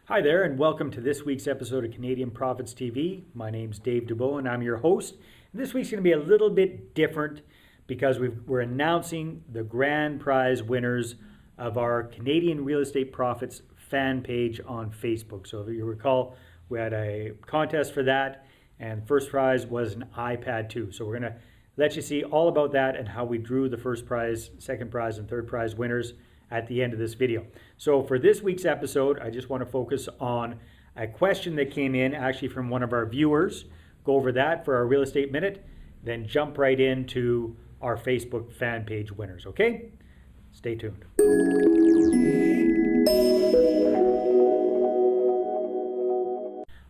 Hi there, and welcome to this week's episode of Canadian Profits TV. My name's Dave Dubeau, and I'm your host. And this week's going to be a little bit different because we're announcing the grand prize winners of our Canadian Real Estate Profits fan page on Facebook. So if you recall, we had a contest for that, and the first prize was an iPad 2. So we're going to let you see all about that and how we drew the first prize, second prize, and third prize winners at the end of this video. So for this week's episode, I just want to focus on a question that came in actually from one of our viewers. Go over that for our Real Estate Minute, then jump right into our Facebook fan page winners, okay? Stay tuned.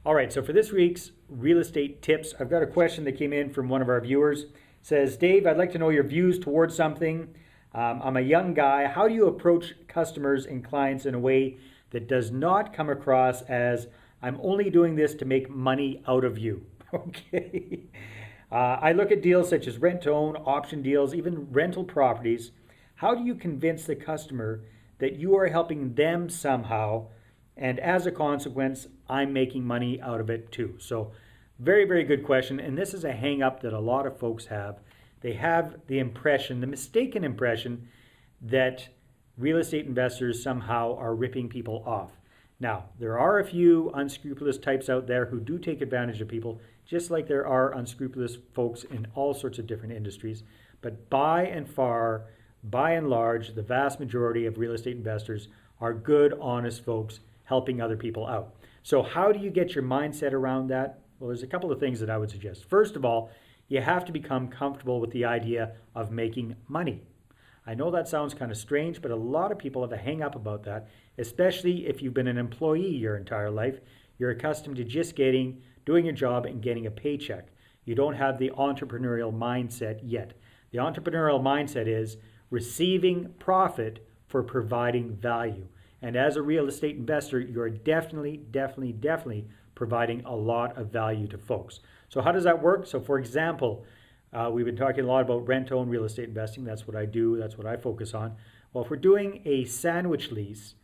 All right, so for this week's real estate tips, I've got a question that came in from one of our viewers. It says, Dave, I'd like to know your views towards something. I'm a young guy. How do you approach customers and clients in a way that does not come across as I'm only doing this to make money out of you? Okay. I look at deals such as rent-to-own, option deals, even rental properties. How do you convince the customer that you are helping them somehow, and as a consequence, I'm making money out of it too? So very, very good question. And this is a hang-up that a lot of folks have. They have the impression, the mistaken impression, that real estate investors somehow are ripping people off. Now, there are a few unscrupulous types out there who do take advantage of people, just like there are unscrupulous folks in all sorts of different industries. But by and large, the vast majority of real estate investors are good, honest folks helping other people out. So how do you get your mindset around that? Well, there's a couple of things that I would suggest. First of all, you have to become comfortable with the idea of making money. I know that sounds kind of strange, but a lot of people have a hang up about that, especially if you've been an employee your entire life. You're accustomed to just doing your job and getting a paycheck. You don't have the entrepreneurial mindset yet. The entrepreneurial mindset is receiving profit for providing value. And as a real estate investor, you're definitely providing a lot of value to folks. So how does that work? So for example, we've been talking a lot about rent-to-own real estate investing. That's what I do. That's what I focus on. Well, if we're doing a sandwich lease,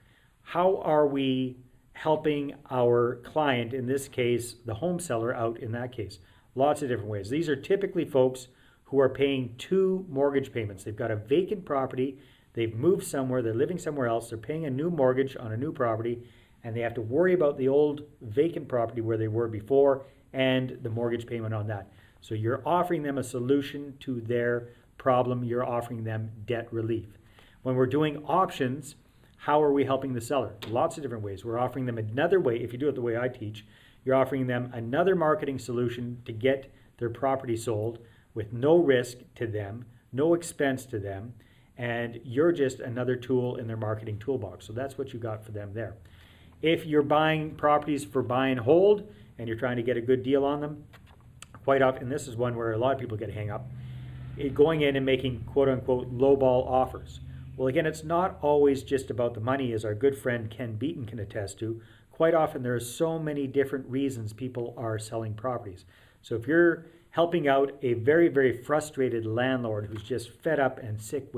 how are we helping our client, in this case, the home seller, out in that case? Lots of different ways. These are typically folks who are paying two mortgage payments. They've got a vacant property. They've moved somewhere. They're living somewhere else. They're paying a new mortgage on a new property, and they have to worry about the old vacant property where they were before and the mortgage payment on that. So you're offering them a solution to their problem. You're offering them debt relief. When we're doing options, how are we helping the seller? Lots of different ways. We're offering them another way. If you do it the way I teach, you're offering them another marketing solution to get their property sold with no risk to them, no expense to them, and you're just another tool in their marketing toolbox. So that's what you got for them there. If you're buying properties for buy and hold and you're trying to get a good deal on them, quite often, and this is one where a lot of people get a hang up, going in and making quote unquote lowball offers. Well, again, it's not always just about the money, as our good friend Ken Beaton can attest to. Quite often there are so many different reasons people are selling properties. So if you're helping out a very, very frustrated landlord who's just fed up and sick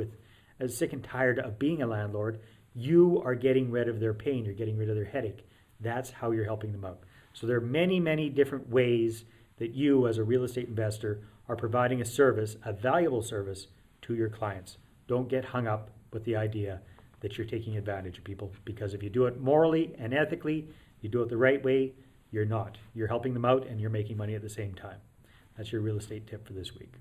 and tired of being a landlord, you are getting rid of their pain. You're getting rid of their headache. That's how you're helping them out. So there are many, many different ways that you as a real estate investor are providing a service, a valuable service to your clients. Don't get hung up with the idea that you're taking advantage of people, because if you do it morally and ethically, you do it the right way, you're not. You're helping them out and you're making money at the same time. That's your real estate tip for this week.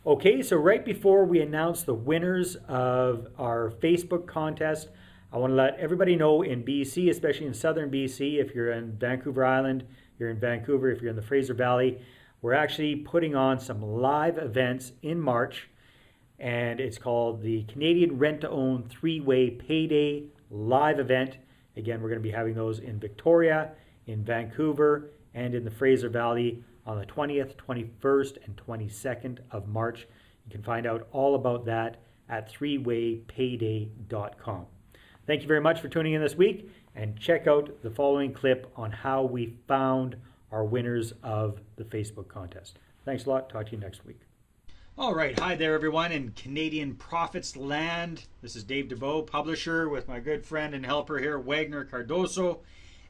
Okay, so right before we announce the winners of our Facebook contest, I want to let everybody know in BC, especially in southern BC, if you're in Vancouver Island, you're in Vancouver, if you're in the Fraser Valley, we're actually putting on some live events in March, and it's called the Canadian Rent-to-Own Three-Way Payday Live Event. Again, we're going to be having those in Victoria, in Vancouver, and in the Fraser Valley on the 20th, 21st, and 22nd of March. You can find out all about that at threewaypayday.com. Thank you very much for tuning in this week, and check out the following clip on how we found our winners of the Facebook contest. Thanks a lot. Talk to you next week. All right, hi there, everyone in Canadian Profits land. This is Dave Dubeau, publisher, with my good friend and helper here, Wagner Cardoso.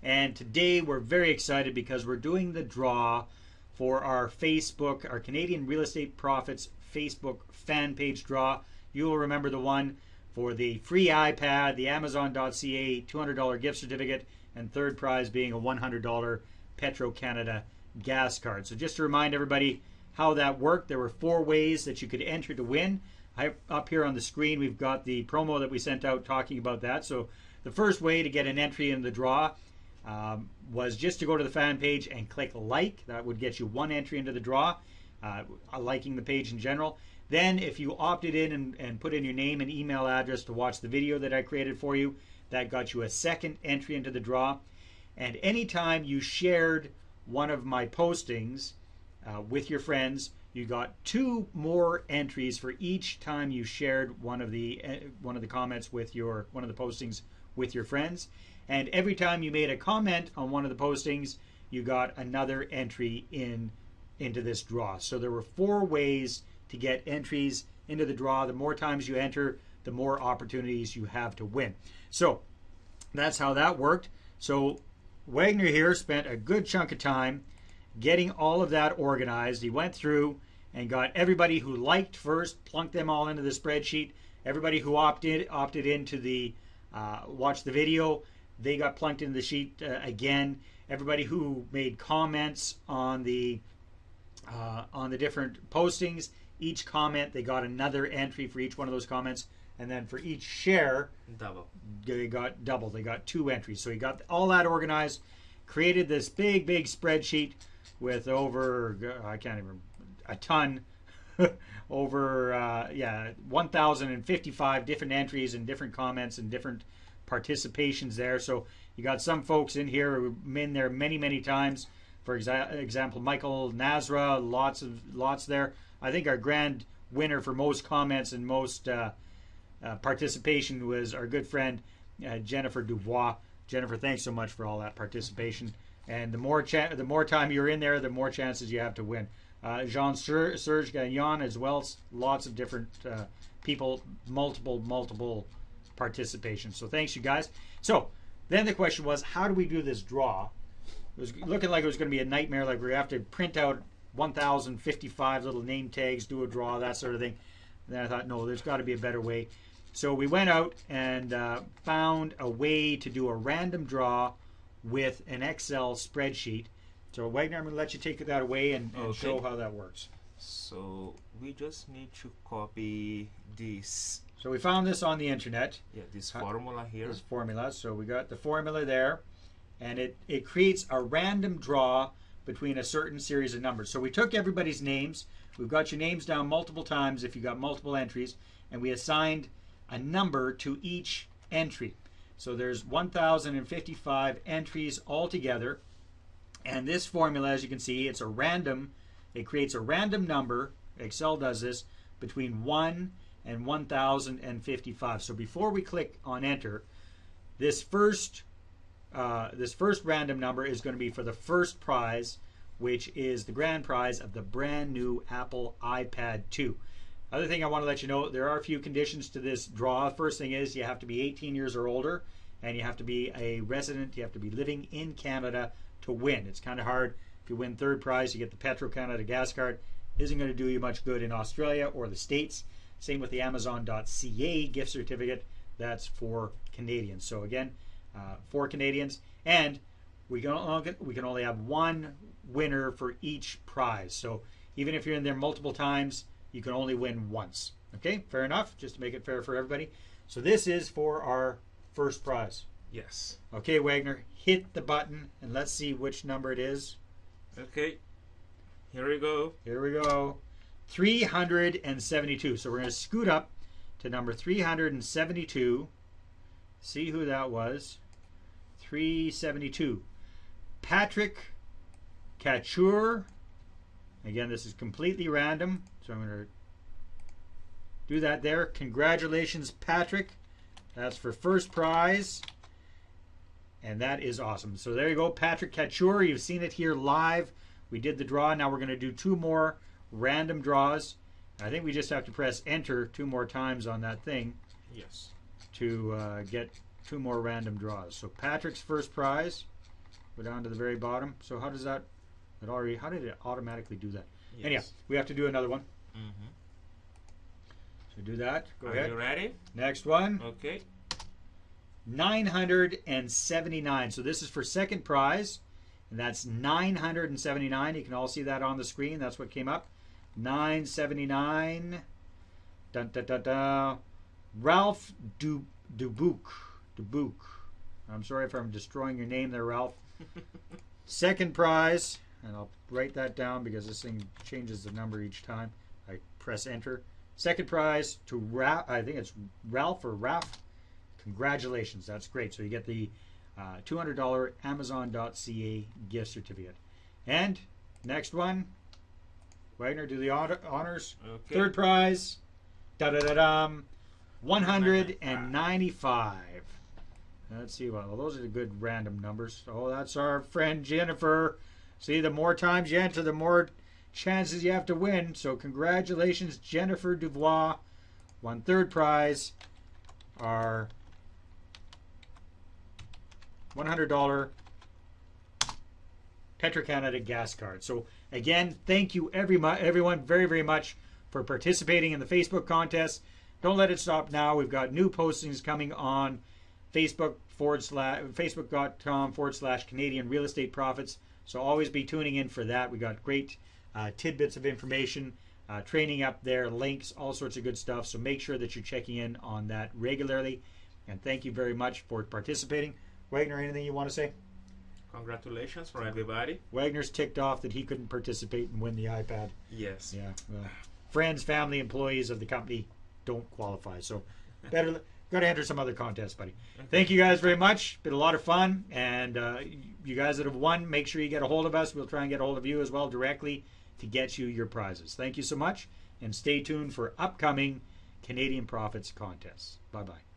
And today we're very excited because we're doing the draw for our Facebook, our Canadian Real Estate Profits Facebook fan page draw. You will remember the one for the free iPad, the Amazon.ca $200 gift certificate, and third prize being a $100 Petro-Canada gas card. So just to remind everybody how that worked, there were 4 ways that you could enter to win. Up here on the screen, we've got the promo that we sent out talking about that. So the first way to get an entry in the draw was just to go to the fan page and click like. That would get you 1 entry into the draw, liking the page in general. Then if you opted in and put in your name and email address to watch the video that I created for you, that got you a 2nd entry into the draw. And anytime you shared one of my postings with your friends, you got 2 more entries for each time you shared one of the comments with one of the postings with your friends. And every time you made a comment on one of the postings, you got another entry into this draw. So there were 4 ways to get entries into the draw. The more times you enter, the more opportunities you have to win. So that's how that worked. So Wagner here spent a good chunk of time getting all of that organized. He went through and got everybody who liked first, plunked them all into the spreadsheet. Everybody who opted into the watch the video, they got plunked into the sheet again. Everybody who made comments on the different postings, each comment they got another entry for each one of those comments, and then for each share, they got double. They got 2 entries. So he got all that organized, created this big spreadsheet with over, I can't even, a ton, over 1,055 different entries and different comments and different participations there. So you got some folks in here who've been there many times. For example, Michael Nazra, lots there. I think our grand winner for most comments and most participation was our good friend Jennifer Dubois. Jennifer, thanks so much for all that participation. And the more time you're in there, the more chances you have to win. Jean-Serge Gagnon as well. Lots of different people, multiple participations. So thanks, you guys. So then the question was, how do we do this draw? It was looking like it was going to be a nightmare, like we have to print out 1,055 little name tags, do a draw, that sort of thing. And then I thought, no, there's got to be a better way. So we went out and found a way to do a random draw with an Excel spreadsheet. So Wagner, I'm going to let you take that away and show how that works. So we just need to copy this. So we found this on the internet. Yeah, this formula here. This formula. So we got the formula there. And it creates a random draw between a certain series of numbers. So we took everybody's names. We've got your names down multiple times if you got multiple entries. And we assigned a number to each entry. So there's 1,055 entries altogether. And this formula, as you can see, it creates a random number, Excel does this, between 1 and 1,055. So before we click on enter, this first random number is going to be for the first prize, which is the grand prize of the brand new Apple iPad 2. Other thing I want to let you know, there are a few conditions to this draw. First thing is you have to be 18 years or older, and you have to be a resident. You have to be living in Canada to win. It's kind of hard. If you win third prize, you get the Petro-Canada gas card. Isn't going to do you much good in Australia or the States. Same with the Amazon.ca gift certificate. That's for Canadians. So again, for Canadians, and we can only have 1 winner for each prize. So even if you're in there multiple times, you can only win once. Okay, fair enough, just to make it fair for everybody. So this is for our first prize. Yes. Okay, Wagner, hit the button and let's see which number it is. Okay, here we go. Here we go. 372. So we're going to scoot up to number 372. See who that was. 372. Patrick Couture. Again, this is completely random, so I'm going to do that there. Congratulations, Patrick. That's for first prize. And that is awesome. So there you go, Patrick Couture. You've seen it here live. We did the draw. Now we're going to do 2 more random draws. I think we just have to press enter 2 more times on that thing Yes. to get 2 more random draws. So Patrick's first prize, go down to the very bottom. So how does that, how did it automatically do that? Yes. Anyhow, we have to do another one. Mm-hmm. So do that. Go Are ahead. you ready? Next one. Okay. 979. So this is for second prize. And that's 979. You can all see that on the screen. That's what came up. 979. Dun, dun, dun, dun. Ralph Dubeau. I'm sorry if I'm destroying your name there, Ralph. Second prize. And I'll write that down because this thing changes the number each time I press enter. Second prize to Ralph. I think it's Ralph or Ralph. Congratulations. That's great. So you get the $200 Amazon.ca gift certificate. And next one. Wagner, do the honors. Okay. Third prize. Da-da-da-dum. 195. Let's see. Well, those are the good random numbers. Oh, that's our friend Jennifer. See, the more times you enter, the more chances you have to win. So congratulations, Jennifer Dubois. Won third prize. Our $100 Petro-Canada gas card. So again, thank you everyone very, very much for participating in the Facebook contest. Don't let it stop now. We've got new postings coming on Facebook.com/Canadian Real Estate Profits. So always be tuning in for that. We got great tidbits of information, training up there, links, all sorts of good stuff. So make sure that you're checking in on that regularly. And thank you very much for participating. Wagner, anything you want to say? Congratulations for everybody. Wagner's ticked off that he couldn't participate and win the iPad. Yes. Yeah. Friends, family, employees of the company don't qualify. So better got to enter some other contest, buddy. Okay. Thank you guys very much. Been a lot of fun. And you guys that have won, make sure you get a hold of us. We'll try and get a hold of you as well directly to get you your prizes. Thank you so much. And stay tuned for upcoming Canadian Profits contests. Bye-bye.